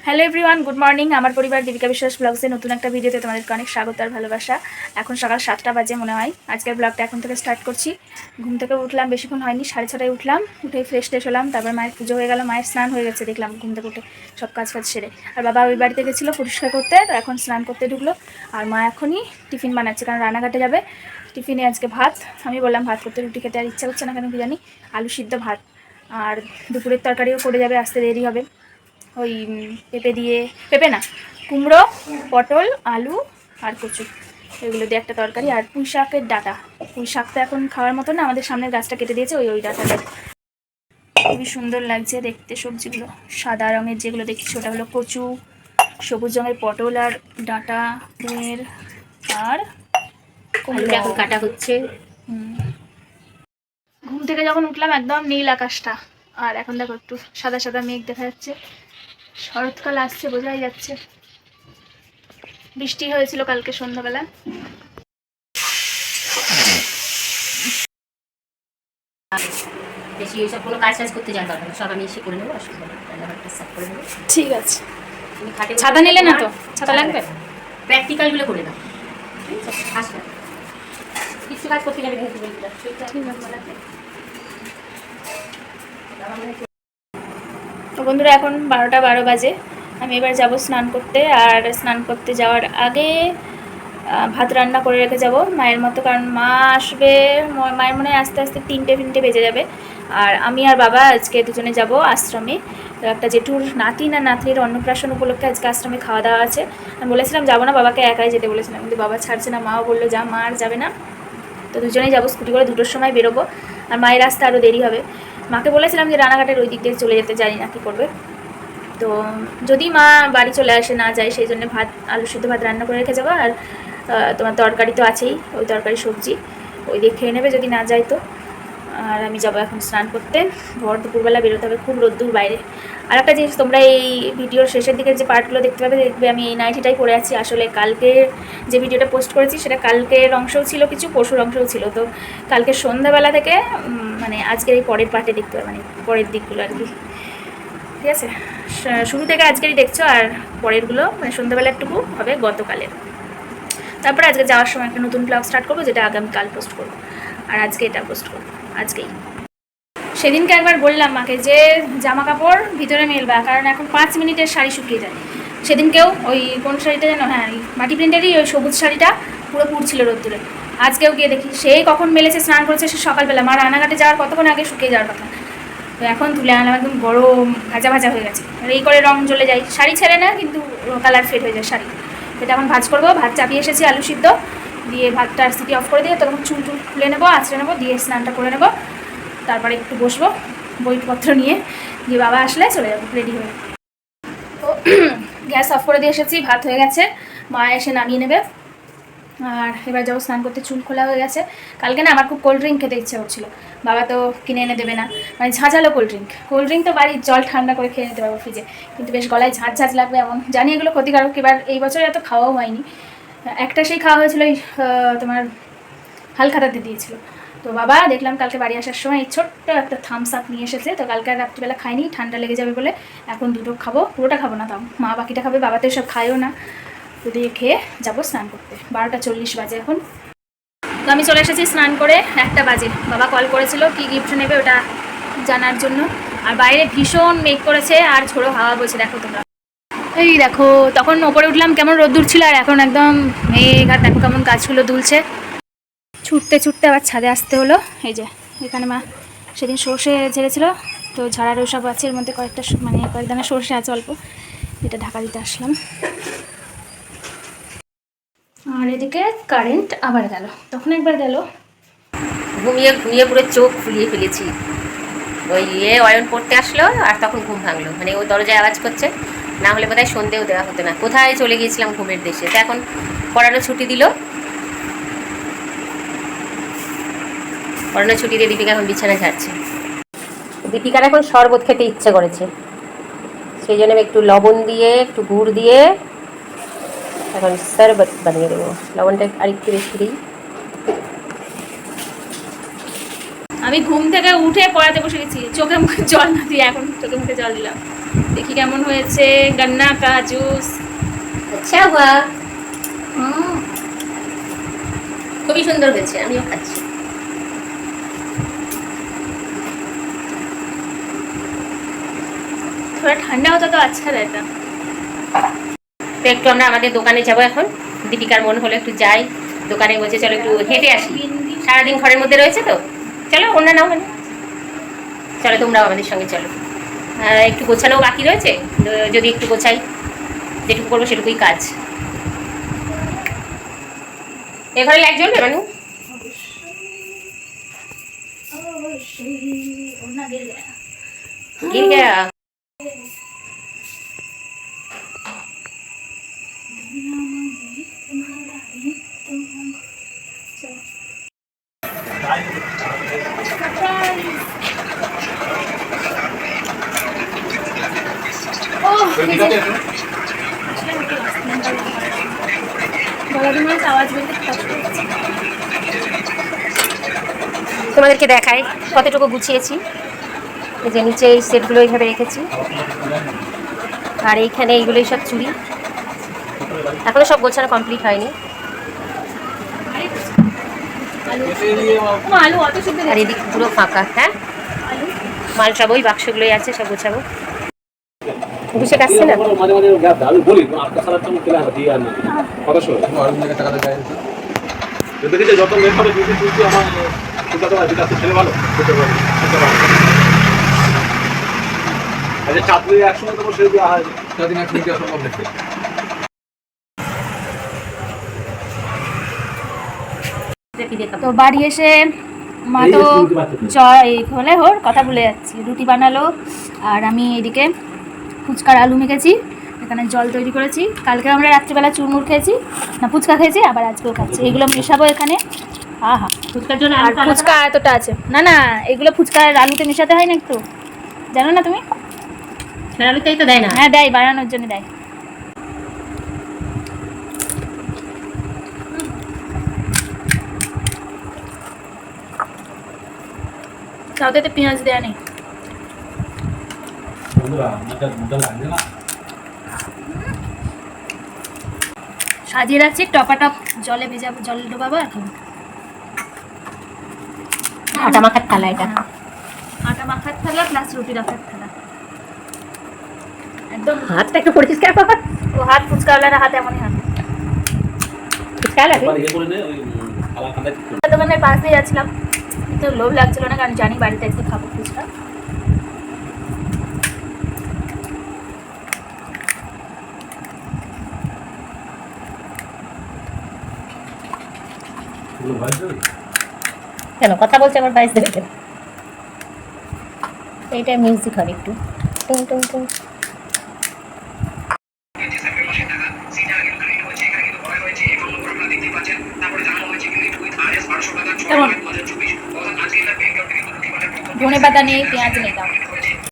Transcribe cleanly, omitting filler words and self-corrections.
Hello everyone, good morning. আমার পরিবার দীপিকা বিশ্বাস ব্লগসে নতুন একটা ভিডিওতে তোমাদেরকে অনেক স্বাগত আর ভালোবাসা। এখন সকাল 7টা বাজে মনে হয়। আজকের ব্লগটা এখন থেকে স্টার্ট করছি। ঘুম থেকে উঠলাম, বেশিক্ষণ হয়নি, 6:30টায় উঠলাম। উঠে ফ্রেশ ট্রেশ হলাম, তারপর মায়ের পুজো হয়ে গেল, মায়ের স্নান হয়ে গেছে দেখলাম ঘুম থেকে উঠে সব কাজ সেরে। আর বাবা ওই বাড়িতে গেছিলো পরিষ্কার করতে, তো এখন স্নান করতে ঢুকলো। আর মা এখনই টিফিন বানাচ্ছে, কারণ রান্নাঘাটে যাবে। টিফিনে আজকে ভাত, আমি বললাম ভাত করতে, রুটি খেতে আর ইচ্ছা করছে না কেন কি জানি। আলু সিদ্ধ ভাত, আর দুপুরের তরকারিও করে যাবে, আসতে দেরি হবে। ওই পেঁপে না, কুমড়ো, পটল, আলু আর কচু, এগুলো দিয়ে একটা তরকারি। আর পুঁই শাকের ডাঁটা, পুঁই শাকটা এখন খাওয়ার মতো না, আমাদের সামনের গাছটা কেটে দিয়েছে, ওই ডাঁটাটা খুবই সুন্দর লাগছে দেখতে। সবজিগুলো সাদা রঙের যেগুলো দেখছি ওটা হলো কচু, সবুজ রঙের পটল আর ডাঁটা পুঁয়ের, আর কুমড়ো এখন কাটা হচ্ছে। ঘুম থেকে যখন উঠলাম একদম নীল আকাশটা, আর এখন দেখো একটু সাদা সাদা মেঘ দেখা যাচ্ছে। শরৎকাল আসছে বোঝাই যাচ্ছে। বৃষ্টি হয়েছিল কালকে সন্ধ্যাবেলা। বেশি এইসব কোনো কাজ করতে যাওয়ার দরকার, সব আমি এসে করে নেবো, অসুবিধা নেই। রান্নাঘরটা সাফ করে নেবো। ঠিক আছে। ছাতা নিলে না তো? ছাতা লাগবে? প্র্যাকটিক্যালগুলো করে দাও, আসবে কিছু কাজ করতে যাবে। তো বন্ধুরা এখন 12টা 12 বাজে। আমি এবার যাব স্নান করতে, আর স্নান করতে যাওয়ার আগে ভাত রান্না করে রেখে যাব মায়ের মতো, কারণ মা আসবে, মায়ের মনে হয় আস্তে আস্তে 3টে বেজে যাবে। আর আমি আর বাবা আজকে দুজনে যাব আশ্রমে। একটা জেঠুর নাতি না নাতনির অন্নপ্রাশন উপলক্ষে আজকে আশ্রমে খাওয়া দাওয়া আছে। আমি বলেছিলাম যাবো না, বাবাকে একাই যেতে বলেছিলাম, কিন্তু বাবা ছাড়ছে না, মাও বললো যা, মা আর যাবে না। তো দুজনেই যাবো, স্কুটি করে 2টোর সময় বেরোবো। আর মায়ের রাস্তা আরও দেরি হবে। মাকে বলেছিলাম যে রানাঘাটের ওই দিক দিয়ে চলে যেতে, জানি না কী করবে। তো যদি মা বাড়ি চলে আসে, না যায়, সেই জন্য আলু সিদ্ধ ভাত রান্না করে রেখে যাবো। আর তোমার তরকারি তো আছেই, ওই তরকারি সবজি ওই দিয়ে খেয়ে নেবে যদি না যায় তো। আর আমি যাবো এখন স্নান করতে, ভোর দুপুরবেলা বেরোতে হবে, খুব রোদ্দুর বাইরে। আর একটা জিনিস, তোমরা এই ভিডিওর শেষের দিকে যে পার্টগুলো দেখতে দেখবে আমি এই নাইটিটাই পরে আছি। আসলে কালকে যে ভিডিওটা পোস্ট করেছি সেটা কালকের অংশও ছিল, কিছু পরশুর অংশও ছিল। তো কালকে সন্ধ্যাবেলা থেকে মানে আজকের এই পরের পার্টে দেখতে হবে, মানে পরের দিকগুলো আর কি। ঠিক আছে, শুরু থেকে আজকেরই দেখছো, আর পরেরগুলো মানে সন্ধ্যাবেলা একটুকু হবে গতকালের। তারপরে আজকে যাওয়ার সময় একটা নতুন ব্লগ স্টার্ট করবো, যেটা আগামীকাল পোস্ট করবো। আর আজকে এটা পোস্ট করবো আজকেই। সেদিনকে একবার বললাম মাকে যে জামা কাপড় ভিতরে মেলবা, কারণ এখন 5 মিনিটের শাড়ি শুকিয়ে যায়। সেদিনকেও ওই কোন শাড়িটা যেন, হ্যাঁ মাটি প্রিন্টেরই ওই সবুজ শাড়িটা পুরো পুড়ছিল রোদ্দুরে। আজকেও গিয়ে দেখি সেই কখন মেলেছে, স্নান করেছে সে সকালবেলা, মা রান্নাঘাটে যাওয়ার কতক্ষণ আগে শুকিয়ে যাওয়ার কথা। তো এখন তুলে আনলাম, একদম গরম ভাজা ভাজা হয়ে গেছে। আর এই করে রং জ্বলে যায়, শাড়ি ছেড়ে না কিন্তু কালার ফেড হয়ে যায় শাড়ি। এটা এখন ভাজ করবো, ভাত চাপিয়ে এসেছি আলু সিদ্ধ দিয়ে, ভাতটা সিটি অফ করে দিয়ে তখন চুল খুলে নেবো, আঁচড়ে নেবো, দিয়ে স্নানটা করে নেবো। তারপরে একটু বসবো বইপত্র নিয়ে, দিয়ে বাবা আসলে চলে যাবো রেডি হয়ে। তো গ্যাস অফ করে দিয়ে এসেছি, ভাত হয়ে গেছে, মা এসে নামিয়ে নেবে। আর এবার যাবো স্নান করতে, চুল খোলা হয়ে গেছে। কালকে না আমার খুব কোল্ড ড্রিঙ্ক খেতে ইচ্ছে হচ্ছিলো, বাবা তো কিনে এনে দেবে না, মানে ঝাঁঝালো কোল্ড ড্রিঙ্ক তো বাড়ির জল ঠান্ডা করে খেয়ে নিতে পারবো ফ্রিজে, কিন্তু বেশ গলায় ঝাঁঝ লাগবে এমন, জানি এগুলো ক্ষতিকারক। এবার এই বছর এত খাওয়াও হয়নি, একটা সেই খাওয়া হয়েছিল ওই তোমার হালখাতাতে দিয়েছিল। তো বাবা দেখলাম কালকে বাড়ি আসার সময় এই ছোট্ট একটা থামস আপ নিয়ে এসেছে। তো কালকে আর রাত্রিবেলা খাইনি, ঠান্ডা লেগে যাবে বলে এখন দুটো খাবো, পুরোটা খাবো না, তাও মা বাকিটা খাবে, বাবা তো এসব খায়ও না। তো দিয়ে খেয়ে যাবো স্নান করতে। 12টা 40 বাজে এখন। তো আমি চলে এসেছি স্নান করে, 1টা বাজে। বাবা কল করেছিল কি গিফট নেবে ওটা জানার জন্য। আর বাইরে ভীষণ মেঘ করেছে আর ঝোড়ো হাওয়া বইছে, দেখো তোমরা। এই দেখো, তখন ওপরে উঠলাম কেমন রোদ্দুর ছিল, আর এখন একদম মেঘ। আর দেখো কেমন গাছগুলো দুলছে। ছুটতে ছুটতে আবার ছাদে আসতে হলো। এই যে এখানে মা সেদিন সর্ষে ঝেড়েছিল, তো ঝাড়ার ওসব আছে, এর মধ্যে কয়েক দানা সর্ষে আছে অল্প, এটা ঢাকা দিতে আসলাম। আর এদিকে কারেন্ট আবার গেল, তখন একবার গেল। ঘুমিয়ে ঘুমিয়ে পুরো চোখ ফুলিয়ে ফেলেছি। ওই অয়ন পড়তে আসলো আর তখন ঘুম ভাঙলো, মানে ওই দরজায় আওয়াজ করছে, না হলে বোধহয় সন্ধ্যেও দেওয়া হতো না। কোথায় চলে গিয়েছিলাম ঘুমের দেশে। তো এখন পড়ানো ছুটি দিল, পড়ানো ছুটি দিয়ে দীপিকা এখন বিছানা ঝাড়ছে। দীপিকার এখন শরবত খেতে ইচ্ছে করেছে, সেই জন্য একটু লবণ দিয়ে একটু গুড় দিয়ে এখন শরবত বানিয়ে দেবো। লবণটা আরেকটু বেশি দিই। আমি ঘুম থেকে উঠে পড়াতে বসে গেছি, চোখে মুখে জল না দিয়ে এখন চোখে মুখে জল দিলাম। দেখি কেমন হয়েছে। গন্না কা জুস। আচ্ছা বাহ, খুবই সুন্দর হয়েছে, আমিও খাচ্ছি। थोड़ा ठंडा होता तो अच्छा रहता। তো একটু আমরা আমাদের দোকানে যাব এখন। দীপিকার মন হলো একটু যাই দোকানে, বলছে চলো একটু হেঁটে আসি, সারাদিন ঘরের মধ্যে রয়েছে তো। চলো অন্য নাও মানে, চলো তোমরাও আমাদের সঙ্গে চলো। একটু গোছানো বাকি রয়েছে, যদি একটু গোছাই, যেটুকু করবো সেটুকুই কাজ। এ ঘরে লাইট জ্বলবে মানু? गिर गया। তোমাদেরকে দেখাই কতটুকু গুছিয়েছি। এই যে নিচে এই সেটগুলো এইভাবে রেখেছি, আর এইখানে এইগুলোই সব চুড়ি, এখনো সব গোছানো কমপ্লিট হয়নি। আর এদিক পুরো ফাঁকা। হ্যাঁ, মাল সব ওই বাক্সগুলোই আছে, সব গোছাবো। বুঝে আসছে না তো বাড়ি এসে মা তো হলে ওর কথা ভুলে যাচ্ছি, রুটি বানালো আর আমি এদিকে ফুচকার আলু মেখেছি, এখানে জল তৈরি করেছি। কালকে আমরা রাত্রিবেলা চুরমুর খেয়েছি, না ফুচকা খেয়েছি, আবার আজকেও খাচ্ছি। এগুলো মেশাবো এখানে। আহা, ফুচকার জন্য আর ফুচকা এতটা আছে না, না এগুলো ফুচকার আলুতে মেশাতে হয় না একটু, জানো না তুমি? আলুতেই তো দেয় না। হ্যাঁ দেয়, বানানোর জন্য দেয়। তাও তো পেঁয়াজ দেয়া নেই। সাজিয়ে রাখছি টপাটপ, জলে ভেজাবো, জলে ডোবাবো আর খাবো। আটা মাখার থালা এটা, আটা মাখার থালা প্লাস রুটি রাখার থালা। একদম হাতটা একটু পরিষ্কার কর। ও হাত ফুচকাওয়ালার হাত এমনই হাত। ফুচকা লাগে দোকানের পাশ দিয়ে যাচ্ছিলাম, তো লোভ লাগছিল না, কারণ জানি বাড়িতে আজকে খাবো ফুচকা। কেন কথা বলছে আমার বাইশ দেবে? এইটা মিউজিক হবে একটু, টুং টুং টুং। ধনে পাতা নেই, পেঁয়াজ নেই, দাও।